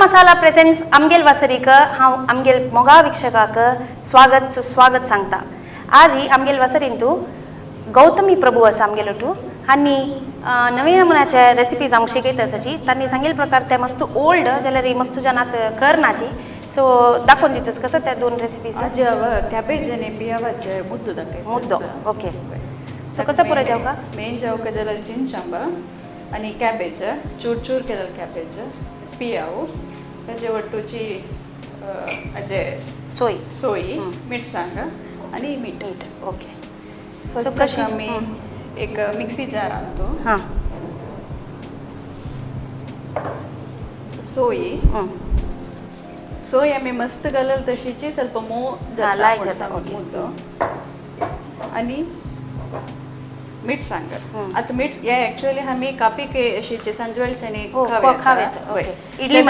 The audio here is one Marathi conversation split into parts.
मसाला प्रेझेंट्स आमगेल वासरीक हांव आमगेल मोगा वीक्षकाक स्वागत सुस्वागत सांगता. आज ही आमगेल वासरीन तूं गौतमी प्रभू आसा आमगेलो तूं हांणी नवे नमुन्याचे रेसिपीज आमकां शिकयता आसाची तांणी सांगिल्ले प्रकार ते मस्त ओल्ड जाल्यार ही मस्त जनात करनाची सो दाखोवन दितास कसं त्या दोन रेसिपीज आज कॅबेज आणि बियावाचे मुद्दो दाखय मुद्दो ओके सो कसं पुरो जेवका मेन जेवका जाल्यार चिंचांब आणि कॅबेज चूर चूर केलेलं कॅबेज पियाव ताजे वट्टूची अजे सोयी मिरसांग आणि मीठ ओके फर्स्ट कशी आम्ही एक मिक्सी जार आणतो हां सोयी आम्ही मस्त घालल तशीची ಸ್ವಲ್ಪ मुद्दो आणि मीठ सांग आता मीठ या ॲक्च्युअली आम्ही कापी के अशीचे संजवळच्याने इडली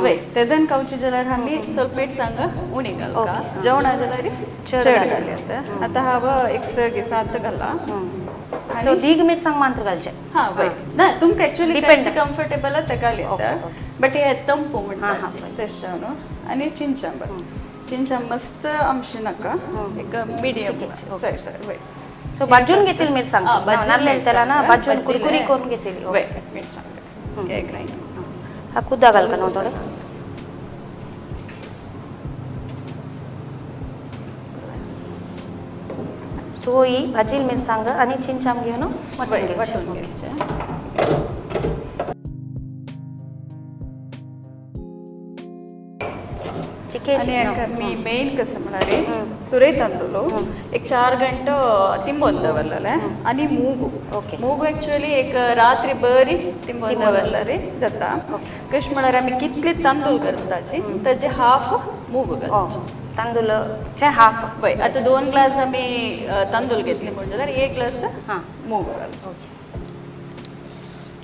वय तेदन कावची जाल्यार आम्ही ಸ್ವಲ್ಪ मीठ सांग उणी घालता जेवणा जाल्यार चड घाली आता हांव एक सग सात घाला सो दीग मिरसांग मात्र घालचे हां वय ना तुमकां ॲक्च्युअली डिपेंड कम्फर्टेबल ते घाली बट हे तंपू म्हणटा तशें न्हू आनी चिंचांब मस्त आमची नाका एक मिडियम वय सो भाजून घेतील मिरसांग नारळेल त्याला ना भाजून कुरकुरी करून घेतील वय मिरसांग एक लाईन हा कुद्दा घाल का न्हू थोडे सोयी भाजील मिरसांग आणि चिंचांब घेऊन वाटून घ्यायचे मी मेन कसं म्हणाले सुरे तांदूळ एक 4 गंटो तिंबोन दवरलेले आणि मूग ॲक्च्युअली एक रात्री बरी तिंबोन दवरले जाता कशें म्हळ्यार आमी कितले तांदूळ करताची ताजे हाफ मूग घालचे तांदूळचे हाफ वय आता 2 ग्लास आमी तांदूळ घेतले म्हणजे जाल्यार 1 ग्लास मूग घालचे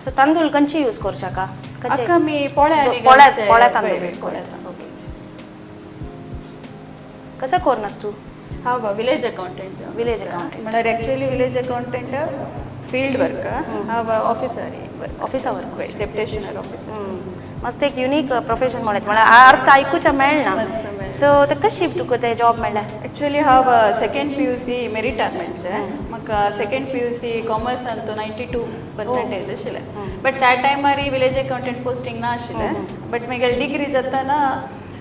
सो तांदूळ कंची यूज करचा का अक्का मी पोळ्या तांदूळ यूज करता कसं करनास तू हा विलेज अकाउंटंट म्हळ्यार actually village accountant field work हांव ऑफिसार डेप्युटेशनल ऑफिसर मस्त एक युनीक प्रोफेशन म्हणत म्हळ्यार अर्थ आयकूच्या मेळना सो ते कशी तुका ते जॉब मेळ्ळें ॲक्च्युअली हांव सेकंड PUC मेरिटान मेळचे म्हाका सेकंड PUC कॉमर्सान तो 92% आशिल्ले बट त्या टायमार विलेज अकाउंटंट पोस्टिंग ना आशिल्लें बट मागीर डिग्री जाताना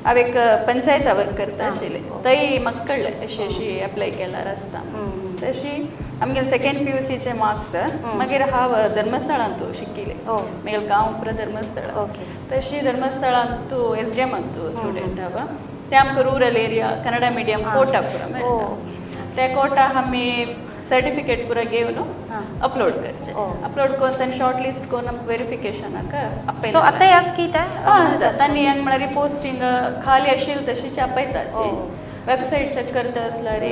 हांव एक पंचायता वर्क करता आशिल्लें थंय म्हाका कळ्ळें अशी अप्लाय केल्यार आसता तशी आमगेले सेकंड PUCचे मार्क्स मागीर हांव धर्मस्थळांत तूं शिकिल्लें मागीर गांव उपरांत धर्मस्थळ तशी धर्मस्थळांत तूं SDMांत तूं स्टुडंट हांव ते आमकां rural area Kannada medium quota पुरो मेळटा त्या कोटा आमी सर्टिफिकेट पुरो घेवन अपलोड करचे अपलोड करून तांणी शॉर्ट लिस्ट करून आमकां वेरिफिकेशनाक आपयता सो आतां ह्याच की तांणी हांगा म्हळ्यार पोस्टिंग खाली आशिल्ली तशीच आपयताची वेबसायट चेक करता आसल्यार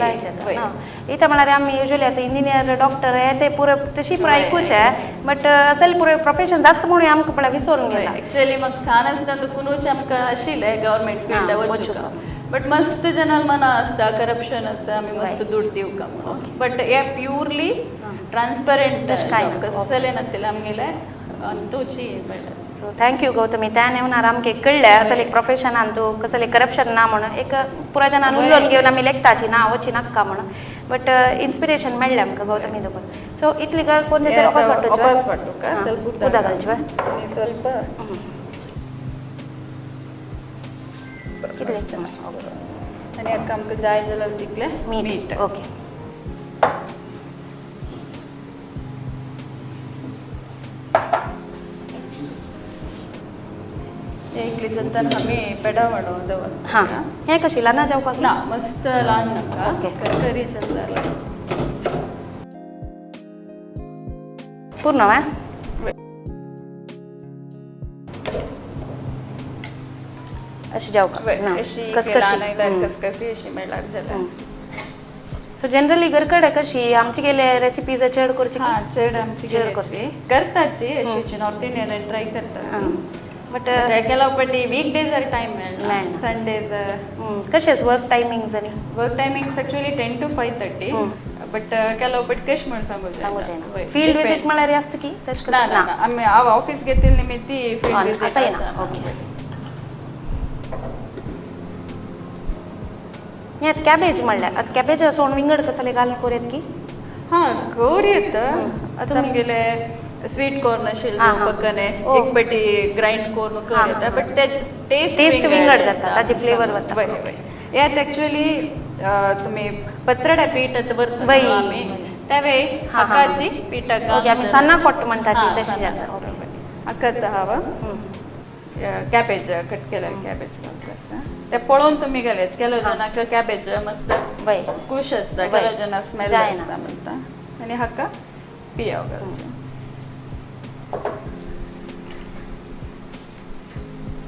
इथं म्हळ्यार आमी युजली आतां इंजिनियर डॉक्टर हे ते पुरो तशी पुरो आयकूचे बट असल पुरो प्रोफेशन जास्त म्हणून आमकां पळय विसरून गेला ॲक्च्युअली म्हाका सान आसतना कुनूच आमकां आशिल्लें गव्हर्मेंट फिल्ड वचूंक बट मस्त जनाल मना आसता करप्शन आसता आमी मस्त दूड दिवका म्हणून बट हे प्युरली ट्रान्सपरंट कसलें नासलें आमगेलें अंतूची सो थँक्यू गौतमी त्या नेवनार आमकां कळ्ळें असल एक प्रोफेशनान तूं कसलें करप्शन ना म्हणून एक पुरा जनान उलोवन घेवन आमी लेखताची ना वची नाका म्हणून बट इन्स्पिरेशन मेळ्ळें आमकां गौतमी देखून सो इतली कोणते तरी वापस वाटोवचें उदक घालचें ಸ್ವಲ್ಪ कितले आनी हाका आमकां जाय जाल्यार तितलें मीठ ओके इतली जाता आमी पेडा वाडोवन दवर हां हें कशी ल्हान जावपाक ना मस्त ल्हान नाका करकरी जाल्यार पूर्ण हां अशी जावपाक कसकशी अशी मेळ्ळ्यार जाल्यार सो जनरली घरकडे कशी आमची गेले रेसिपीज चड करची चड आमची चड करची करताची अशीची नॉर्थ इंडियन ट्राय करतात बट केला पटी वीक डेज टाइम मेळना संडेज कशें वर्क टायमिंग्स आनी work timings actually 10 to 5:30 but केलो बट कश म्हण सांगू जाय फील्ड विजिट म्हळ्यार आसता की ना आमी हांव ऑफिस घेतिल्ली ती फील्ड विजिट ओके यात कॅबेज म्हणल्या आता कॅबेज सोन विंगड कसले घालून कोऱ्यात की हां गोरी येतं आता आमगेले स्वीट कॉर्न असेल हां, हां. पక్కನೆ ओ. एक पेटी ग्राइंड कॉर्न हां, येतं हां. बट ते टेस्ट Taste विंगड जाता, ताजे flavor वता. वय वय यात ॲक्च्युअली तुम्ही पत्रडा पीठ आता वय. बरतं आम्ही त्यावेळी हां, हां. हकाची पिठाक ओके आम्ही सन्ना कोट्ट म्हणतात तशी जातात ओके हकत हवा हं. कॅबेज कट केलेलं कॅबेज घालचं असं ते पळोवन तुमी घालायचं केलो जणांक कॅबेज मस्त वय खुश असता वय. केलो जना स्मेल जायना. असता म्हणता आणि हक्का पियाव घालचं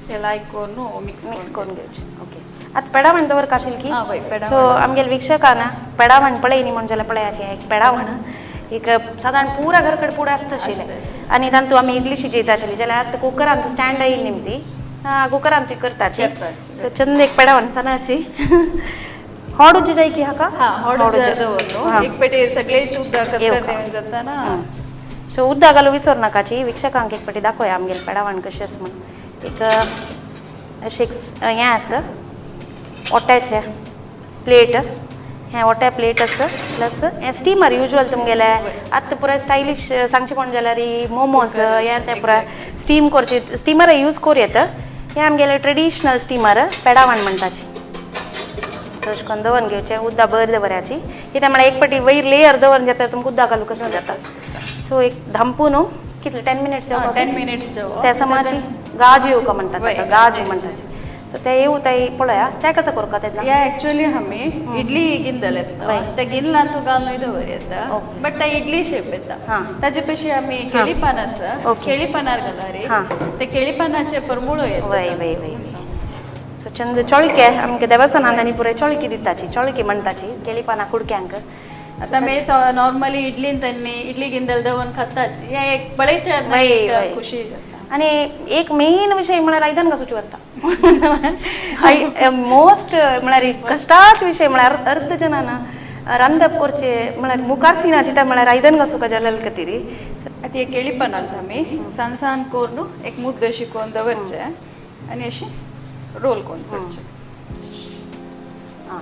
त्याला ऐकून मिक्स करून घेवचे ओके आता पेडावण दवर काशील की हां, वय, पेडावण. सो आमगेल वीक्षकांना पेडावण पळयनी म्हणजे पळयाचे एक पेडावण एक साधारण पुरा घरकड पुढे असतं आशिल्लें आणि तांतू आमी इडली शिजयता आशिल्ली जाल्यार आतां कुकरान तूं स्टँड येयली निमती कुकरान ती करताची करताची. सो चंद एक पेडावण सणाची होडूची जाय की हाका हां होडूचे. हॉडूचे हां. एक पेटी सगळेच उद्दा येऊ करता का? येऊन जाता ना सो उद्दा घालू विसर नाकाची विक्षकांक एक पाटी दाखोया आमगेल पेडावण कशी आसा म्हण एक अशें एक हें आसा ओट्याचें प्लेट हें ओट्या प्लेट आसा प्लस हें स्टिमर युजल तुमगेले आतां पुराय स्टायलिश सांगचें पडलें जाल्यार मोमोज हें तें पुराय स्टीम करची स्टिमर यूज करूं येता हें आमगेलें ट्रेडिशनल स्टिमर पेडावण म्हणटाची तशें करून दवरून घेवचें उद्दा बरें दवरयाची कित्याक म्हळ्यार एक पाटी वयर लेयर दवरून जाता तुमकां उद्दा घालूं कशें जाता सो एक धांपून कितले 10 मिनिट्स 10 मिनिट्स त्या समाची गाज येऊ का म्हणतात वय, ताका, गाज म्हणटाची सो ते येऊ ताई पळया ते कसं करूं का तेतला या ॲक्च्युली आमी इडली गिंदल वय. येता त्या गिंदलान तूं घालून दवर येता ओके. बट त्या इडली शेप येता हां. ताजे पयशी आमी केळी पान आसा ओके. केळी पानार घाला हां. ते केळी पानाचे परमुळो येता वय वय वय सो चंद चोळके आमगे देवस्थानांत आनी पुराय चोळकी दिताची चोळकी म्हणटाची केळी पानां कुडक्यांक आता मे नॉर्मली इडलीन त्यांनी इडली गिंदल दवन खाताची या एक पळयच्या वय, वय. खुशी जाता आणि एक मेन विषय म्हळ्यार आयदन घासूची वरता मोस्ट म्हळ्यार कष्टाच विषय म्हळ्यार अर्ध जनांना रांदप करचे म्हळ्यार मुखार सीना चिता म्हळ्यार आयदन घासूक जाल्यार कतिरी आता हे केळी पानांत आमी सान कोरून एक मुद्द शिकोवन दवरचे आनी अशी रोल कोरून सोडचे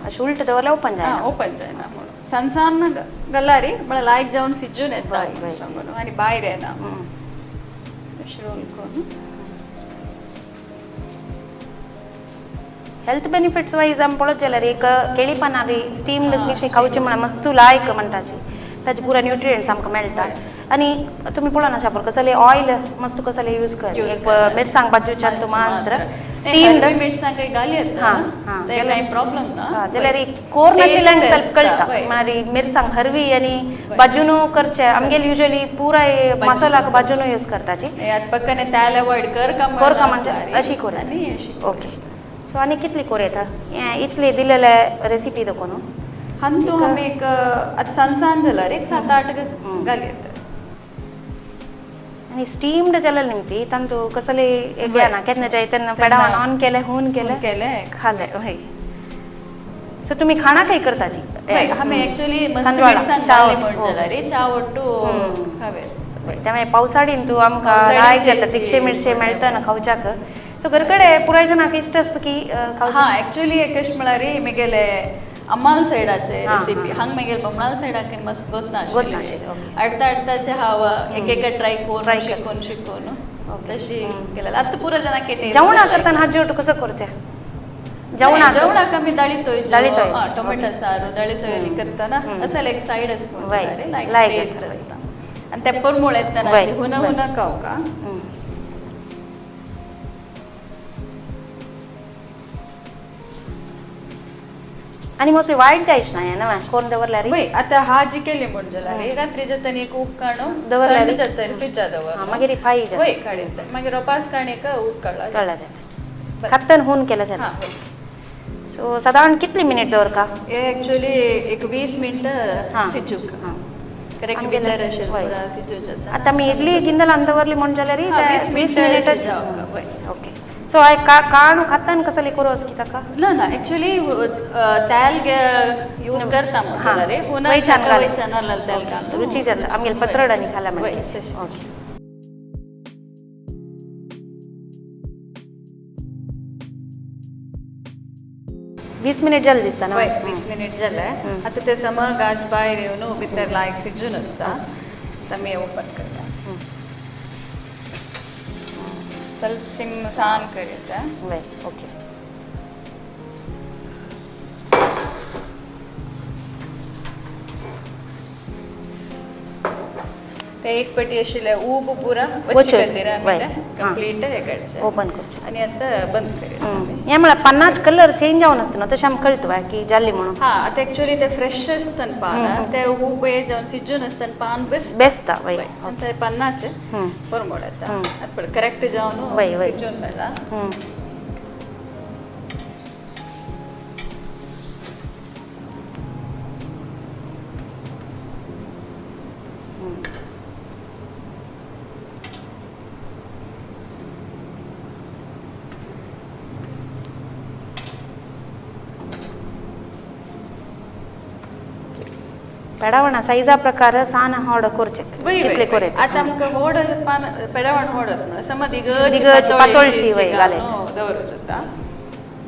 अशें उलट दवरल्यार ओपन जाय ओपन जायना म्हणून सान गल्लारी म्हळ्यार लायक जावन सिजून येता वय, वय. म्हणून आनी भायर येना अशी रोल करून हेल्थ बेनिफिट्स वायज आमी पळोवत जाल्यार एक केळी पानां स्टीम्ड कशी खावची म्हळ्यार मस्त लायक म्हणटाची ताजे पुरा न्यूट्रियंट्स आमकां मेळटा आनी तुमी पळोवन आसा पळय कसले ऑयल मस्त कसले यूज कर एक मिरसांग भाजूच्यान तूं मात्र स्टीम्ड मिरसांग काही घाली हां, हां. ते काही प्रॉब्लेम ना जाल्यार कोर नाशिल्ल्यान Taste सेल्फ कळटा वय. म्हळ्यार मिरसांग हरवी आनी भाजून करचे आमगेले युजली पुराय मसालाक भाजून यूज करताची यात पక్కने तेल अवॉइड कर का कोर का म्हणजे अशी कोर आणि अशी ओके सो आनी कितली कोर येता इतली दिलेले रेसिपी दाखोवन हंतू आमी एक आता सान जाल्यार एक 7-8 घाली येता आनी स्टीम्ड जाल्यार निमती तांतू कसले घ्या ना केन्ना जाय तेन्ना पेडावन ऑन केले हून केले केलें खाले हय सो तुमी खाणा काही करताची आमी एक्चुअली सांजवाळा, मिरसांग चाव. घाली म्हण जाल्यार च्या ओट्टू खावे त्यामुळे पावसाळीन तू आमकां पावसाळीन लायक जाता तेची- तिखशे मिरशे मेळटा ना खावच्याक सो घरकडे पुराय जणांक इश्ट आसता की खावचें हा एक्चुअली एक कशें म्हळ्यार म्हगेले अम्माल सायडाचे हां, रेसिपी हां. हांग म्हगेले बमणाल सायडाक मस्त गोतना गोतना आशिल्लें, ओके. अडताचे हांव एक ट्राय Try करून शिकून तशी केलेलं आता पुरो जाणांक जेवणा करतना हात जोड कसं करचें जेवणा जेवणाक आमी दाळीतोय दाळीतोय. टोमॅटो सारू दाळीतोय करतना असं एक सायड वय, आसता लायक टेस्ट जाता. आसता आणि ते परमूळ येतना वय. हुना हुना खावका आणि मोस्टली वायट जायच ना ना कोण दवरल्यार वय आता हा जी केली म्हण जाल्यार रात्री जाताना एक उक काणू दवरल्यार? थंड जाता फ्रिजा दवर मागीर फाई जाता. वय काडीत मागीर रोपास काणीक उक काडला कळ्ळें जालें खात्तन हून केलें हा जालें सो साधारण कितली मिनीट दवरका हे एक्चुअली एक 20 मिनिट हां. सिजूक हां. करेक्ट आमगेले- भितर अशें वय. पुरा सिजून जाता आता मी इडली गिंदलान दवरली म्हण जाल्यार हां, 20 20 मिनिटं मिनिटच जावका, वय. ओके सो हांव काणू खात्तान कसली करू की ताका ना ना एक्चुअली तेल यूज करता म्हण हां. जाल्यार पुन्हा वयच्यान घालून. वयच्यान नाल्ल तेल घालून रुची जाता आमगेले पत्रड आनी खाला वय, म्हणजे तशें. ओके 20 मिनिट जालें दिसता ना. 20 मिनिट जाले. आता ते समज गाज भायर येवन भितर लायक शिजून आसता. आता मी ओपन करता. ಸ್ವಲ್ಪ ಸಿಮ್ ಸಾನ್ ಕರಿಯುತ್ತೆ. ओके. ते एक पटी आशिल्ले ऊब पुरा वचून, वच्ची करतेरा आमी हां. कंप्लीट हे करचे. ओपन करचे. आणि आता बंद करूया. हे म्हणा पानाच कलर चेंज जावन असतं ना तशें आमकां कळतं की जाल्ली म्हणून. हा आता ऍक्च्युअली ते फ्रेश असतात पान ते ऊब हे जावन सिजून असतात पान बेस्ट बेस्ता वय. ते पानाचे परमोड येता आता करेक्ट जावन वय, वय. सिजून जाला. पेडावणा सायझा प्रकार सान हॉड करचे कितले करेत. आता आमकां व्हड पान पेडावण व्हड आसना समज दिगज पातळशी वय घालेत. दवरूच आसता.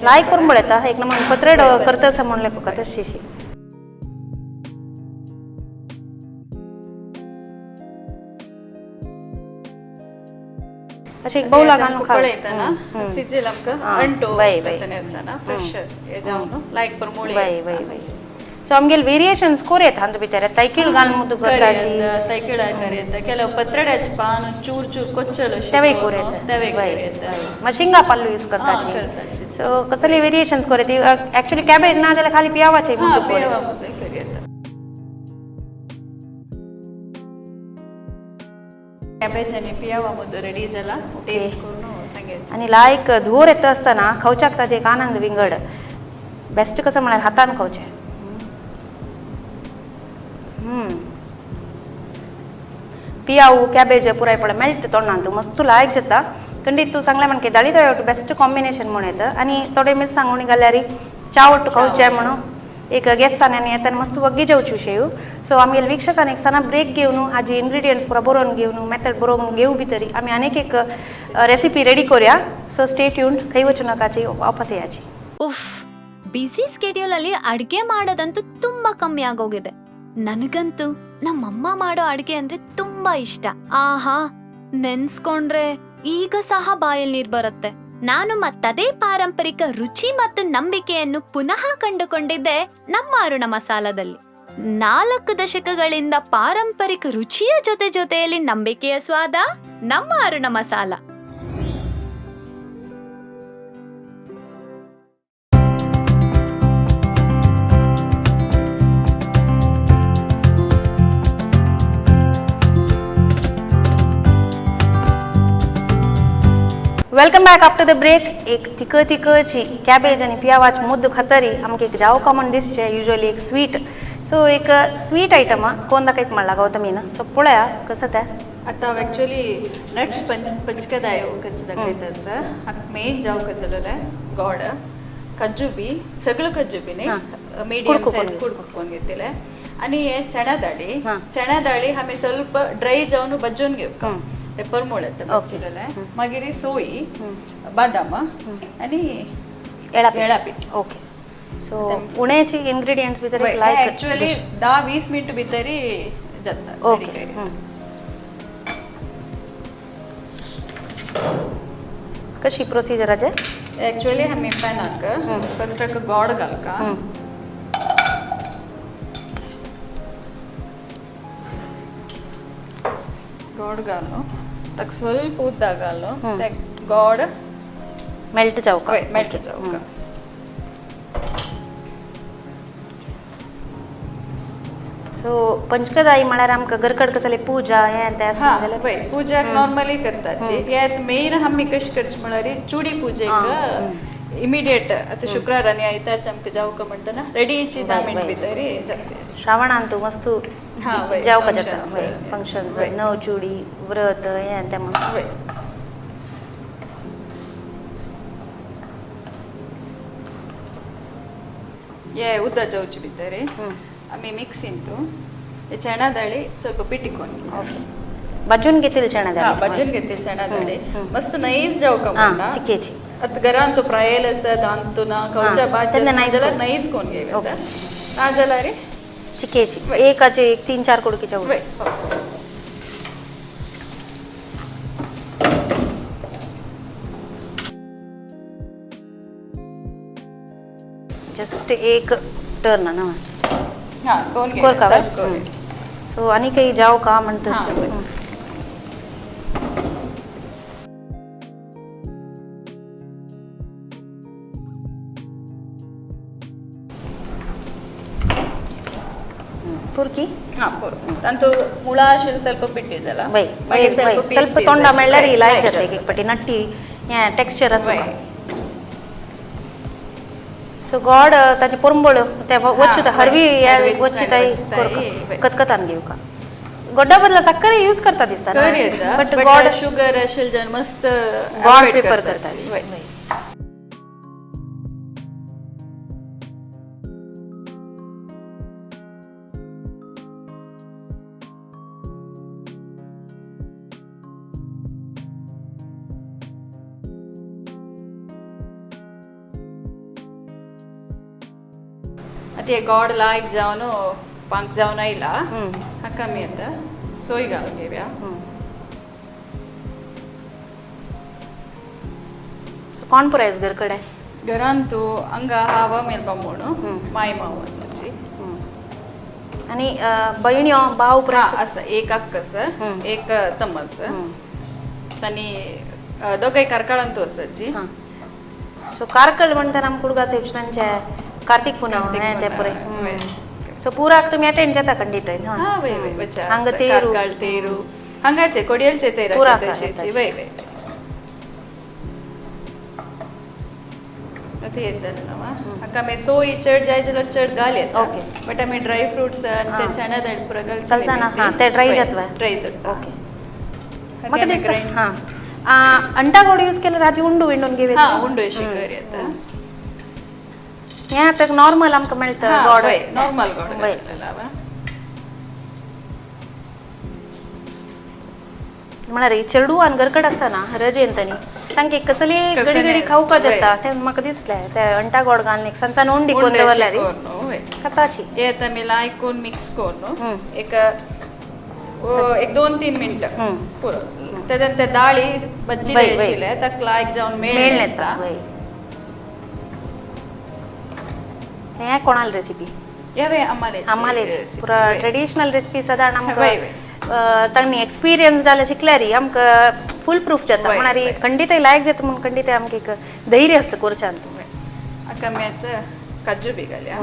लाय करून पळयता एक नंबर पत्रेड करता असं म्हणले तुका तशीशी. अशी एक बौला घालून पळयता ना सिजेल आमकां अंटो तसने आसना फ्रेश हे जावन लायक पर मोळी वय वय वय. सो आमगेल वेरिएशन्स कोरेत हांतू भितर तैकीळ घालून मुद्दू करताची तैकीळ करेत ಕೆಲವು पत्रेडाचे पान चूर चूर कोಚ್ಚल तेवे कोरेत. तेवे करेत मशिंगा पल्लू यूज करताची. सो कसले वेरिएशन्स कोरेत एक्चुअली कॅबेज ना जाल्यार खाली पियावाचे मुद्दू कोरेत. पेवा मुद्दे करेत. कॅबेज आणि पियावा मुद्दे रेडी जाला टेस्ट करून सांगायचं. आणि लायक धुवर येता आसतना खावच्याक ताजे एक आनंद विंगड बेस्ट कसं म्हळ्यार हातान खावचें. पियाऊ कॅबेज पुरायपणे मेळटा तोंडांत मस्त लायक जाता. खंडीत तूं सांगलें म्हणके दाळी तो बेस्ट कॉम्बिनेशन म्हणून येता. आनी थोडे मिरसांगोणी घाल्यार च्या वट्ट खावचें म्हणून एक गेस्टान आनी येताना मस्त वग्गी जेवच्यो शेव. सो आमगेले वीक्षकांक एक सना ब्रेक घेवन हाजी इन्ग्रिडियंट्स पुरा बरोवन घेवन मेथड बरोवन घेऊ भितरी आमी आनीक एक रेसिपी रेडी करूया. सो स्टे ट्यून्ड खंय वचूं नाकाची वापस येयाची. ಉಫ್ ಬ್ಯುಸಿ ಸ್ಕೆಡ್ಯೂಲ್ ಅಲ್ಲಿ ಅಡ್ಗೆ ಮಾಡೋದಂತೂ ತುಂಬಾ ಕಮ್ಮಿ ಆಗೋಗಿದೆ. ನನಗಂತೂ ನಮ್ಮಮ್ಮ ಮಾಡೋ ಅಡ್ಗೆ ಅಂದ್ರೆ ತುಂಬಾ ಇಷ್ಟ. ಆಹಾ ನೆನ್ಸ್ಕೊಂಡ್ರೆ ಈಗ ಸಹ ಬಾಯಲ್ಲಿ ನೀರ್ ಬರುತ್ತೆ. ನಾನು ಮತ್ತದೇ ಪಾರಂಪರಿಕ ರುಚಿ ಮತ್ತು ನಂಬಿಕೆಯನ್ನು ಪುನಃ ಕಂಡುಕೊಂಡಿದ್ದೆ ನಮ್ಮ ಅರುಣ ಮಸಾಲದಲ್ಲಿ. 4 ದಶಕಗಳಿಂದ ಪಾರಂಪರಿಕ ರುಚಿಯ ಜೊತೆಯಲ್ಲಿ ನಂಬಿಕೆಯ ಸ್ವಾದ ನಮ್ಮ Aruna Masala. Welcome back after the break. एक तिखची कॅबेज आणि पियावाच मुद्द खातरी आमकां एक जाव कॉमन दिसचे युजली एक स्वीट. सो एक स्वीट आयटम कोण दाखयत म्हणला गौतमीन. सो पळया कसं ते. आता ॲक्च्युअली नट्स पंचकदाय करचे दाखयता आसा. हाका मेन जाव करतले गोड खज्जू बी सगळं खज्जू बी न्ही मिडियम सायज कुडकुटकोन घेतले. आणि हे चणा दाळी आमी ಸ್ವಲ್ಪ ड्राय जावन बज्जून घेवका. ते परमोळ येता बज्जिलेले. मागीर सोयी बदाम आणि येळापीठ. ओके. सो उणेची इन्ग्रेडियंट्स भितर एक लायक ॲक्च्युअली 10-20 मिनिट भितरी जाता. ओके. कशी प्रोसिजराचे. ॲक्च्युअली आमी पॅनाक फस्ट गोड घालका. गोड घालो ताका ಸ್ವಲ್ಪ ಉದ್ದ घालो ते गोड मेल्ट जावका. मेल्ट जावका. सो पंचकदाई म्हळ्यार आमकां घरकड कसले पूजा हें तें आसता जाल्यार पळय पूजाक नॉर्मली करतात. यात मेन आमी कशें करचें म्हळ्यार चुडी पुजेक इमिडिएट आता शुक्रार आनी आयतारचे आमकां जावका म्हणटना रेडीची 10 मिनट भितर जाता. श्रावणान तूं मस्त वय जावका जाता. फंक्शन्स नव चुडी व्रत हें तें म्हणून. ये ಉದ್ದ जावचे भितर आमी मिक्सिंतू चणा दाळी ಸ್ವಲ್ಪ पिटिकोन. ओके. बज्जून घेतील चणा दाळी. बज्जून घेतील चणा दाळी मस्त नैस जावका म्हणटा. चिकेची आता घरांतू प्रायल आसा दांतू ना खवच्या भाजी तेन्ना नायस जाल्यार कोण. नाईस कोण घेवं ओके. ना जाल्यार चिकेची वय. एकाचे एक 3-4 कुडकीच्या वय जस्ट एक टर्न ना हां कोण कोर का घेवं सो आणि काही जाव का म्हणतस हां, बरं. ಪುರ್ಕಿ ಹಾಂ ಅಂತೂ ಮುಳ ಅಷ್ಟು ಸ್ವಲ್ಪ ಬಿಟ್ಟಿದ್ದಲ್ಲ ಬೈ ಬೈ ಬೈ ಸ್ವಲ್ಪ ತೊಂಡ ಮೆಳ್ಳರಿ ಲಾಯ್ ಜೊತೆಗೆ ಪಟ್ಟಿ ನಟ್ಟಿ ಟೆಕ್ಸ್ಚರ್ असं सो गॉड ताची पुरंबळ ते वच्चुता हरवी वच्चिताई कतकतान घेऊ का गोड्डा बदला सक्कर यूज करता दिसता बट गॉड शुगर असेल जर मस्त गॉड प्रिफर करता ते गॉड लायक जावन पांक जावन आयला हाका मी आता सोय घालून घेवया कोण पुरायस घर कडे घरान तू हांगा हावा मेलपा म्हणून माय माव आसाची आणि बहिण्यो भाव हा पुरायस आसा एक अक्क आसा एक तम आसा आनी दोगांय कारकाळांतू आसाची सो कारकळ म्हणटा आम कुडगा सेक्शनांचे कार्तिक पुनव हे ते पुरे सो पुराक तुम्ही अटेंड जाता खंडित हा वय वय बच्चा हांगा तेरू कारकाळ तेरू हांगाचे कोडियलचे तेरा पुराक तशेची वय वय ते येत जालें ना हाका आमी सोय चड जाय जाल्यार चड घाल येता ओके. बट आमी ड्राय फ्रुट्स आनी ते चना दाळ पुरो घालची चलता ना हां ते ड्राय जातवा ड्राय जाता ओके म्हाका दिसता हां अंडा गोड यूज केल्यार आधी उंडू विंडून घेवे हा उंडो अशी कर येता हें आतां नॉर्मल आमकां मेळटा गोड नॉर्मल गोड वय. लावा म्हळ्यार ही चेडू आनी घरकड आसता ना रजेन तांणी तांकां एक कसली घडी घडी खावपा जाता तें म्हाका दिसलें ते अंटा गोड घालून एक सांसान उंडी कोण दवरल्यार खाताची हे आता मी लायक कोण मिक्स कोण एक 2-3 मिनटं पुरो त्याच्यात ते दाळी बज्जी वय, वय. आशिल्ले ताका लायक जावन मेळ मेळ येता वय हें कोणाल रेसिपी यावे आम्हाला आम्हालेच पुरा ट्रेडिशनल रेसिपी सादारण वय, आमकां तांणी एक्सपिरियन्स जाल्यार शिकल्यार आमकां फूल प्रूफ जाता वय, म्हळ्यार वय. खंडितय लायक जाता म्हणून खंडितय आमकां एक धैर्य आसता करच्यान अक्का मी आता काजू बी घाल्या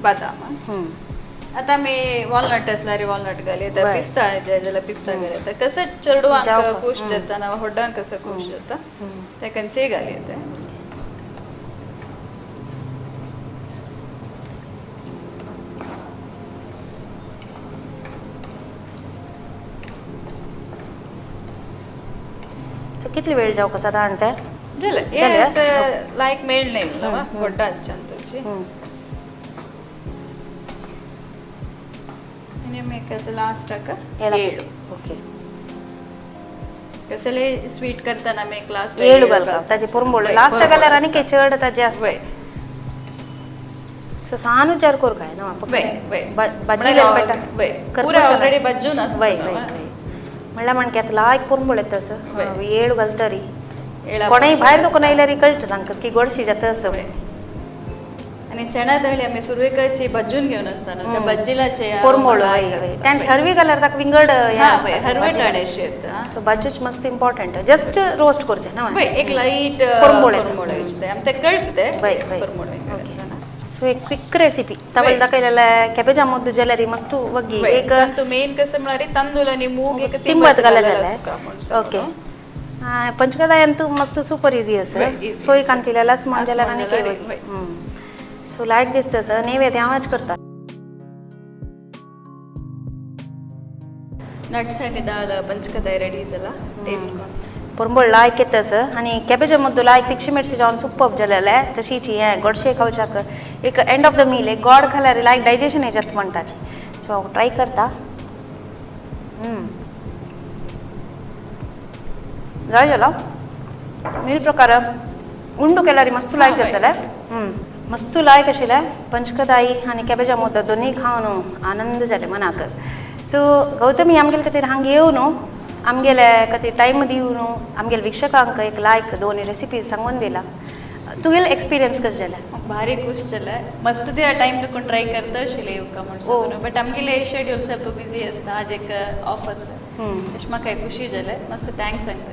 बदाम आता मी वॉलनट असणारी वॉलनट घाली तर बरं. पिस्ता जाल्यार पिस्ता घाली तर कसं चेडवांक जावं का? खुश जाता ना व्हड्डांक कसं खुश जाता ताका चे घाली येता कितली वेळ जावं सादारण ते जाल्यार लायक मेळ नाही व्हड्डांच्यान तुजी आणि मी लास्ट हाका ಏಳು ओके कसले स्वीट करताना मी क्लास ಏಳು घालता ताजी पुरंबोळ लास्ट घाल्यार आनी काही चड ताजे आसता वय सो सान विचार कर काय ना वय वय भाजी बेटा वय पुरा ऑलरेडी बज्जून वय वय म्हणल्यार म्हणके आतां लायक पुरंबोळ येता असं ಏಳು घालता री कोणाय भायर दुकान आयल्यार कळटा तांकां की गोडशी जाता असं आणि चणा दळी आम्ही सुरवेकाची बज्जून घेऊन असताना त्या बज्जीलाचे पुरंबोळ त्यान हरवी घाल्यार ताका विंगड हरवे टाडेशी येता सो भाजूच मस्त इम्पॉर्टंट जस्ट रोस्ट करचे ना वय एक लाईट पुरंबोळ आम ते कळते वय वय सो एक क्विक रेसिपी तवल दाखयलेले कॅबेजा मुद्दू जाल्यार मस्त वग्गी एक तू मेन कसं म्हणारी तांदूळ आणि मूग एक तिंबत घालेले ओके पंचकदायंतू मस्त सुपर इजी आसा सोय कांतिलेलाच म्हण जाल्यार आनी काही सो लायक दिसता सर नैवेद्य हांवच करता नट्स आनी दाळ पंचकदाय रेडी जाला टेस्ट पुरंबोळ लायक येता सर आनी कॅबेजा मुद्दू लायक तिखशी मिरची जावन सुप्पप जाल्यार तशीची हें गोडशे खावच्याक एक एंड ऑफ द मील एक गोड खाल्यार लायक डायजेशन हें जाता म्हणटाची सो हांव ट्राय करता जाय जाला मिल प्रकार उंडू केल्यार मस्त लायक जातले मस्त लायक आशिल्ले पंचकदाई आनी कॅबेजा मोदक दोनी खावन आनंद जाले मनाक सो गौतमी आमगेले खातीर हांगा येवन आमगेले खातीर टायम दिवन आमगेले विक्षकांक एक लायक 2 रेसिपीज सांगून दिला तुगेले एक्सपिरियन्स कशें जालें म्हाका भारी खूश जालें मस्त ते टायम देखून ट्राय करता आशिल्लें येवका म्हणून बट आमगेले शेड्यूल सारको बिजी आसता आज एक ऑफ आसता तशें म्हाका खुशी जालें मस्त थँक्स सांगता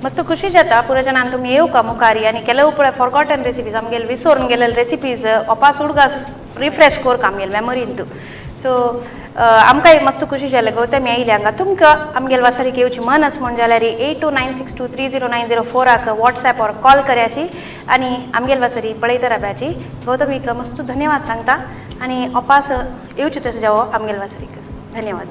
मस्त खुशी जाता पुरो जाणां तुमी येवका मुखारी आनी केले उपरांत फॉरगॉटन रेसिपीज आमगेले विसरून गेलेले रेसिपीज वापस उडगास रिफ्रेश कोरका आमगेले मेमोरीन तूं सो आमकां मस्त खुशी जालें गौतमी आयली हांगा तुमकां आमगेले वासारीक येवची मन आस म्हण जाल्यार 8296230904 वॉट्सॅप और कॉल करयाची आनी आमगेले वासारी पळयता रावयाची गौतमीक मस्त धन्यवाद सांगता आनी वापस येवची तशें जावो आमगेले वासारीक धन्यवाद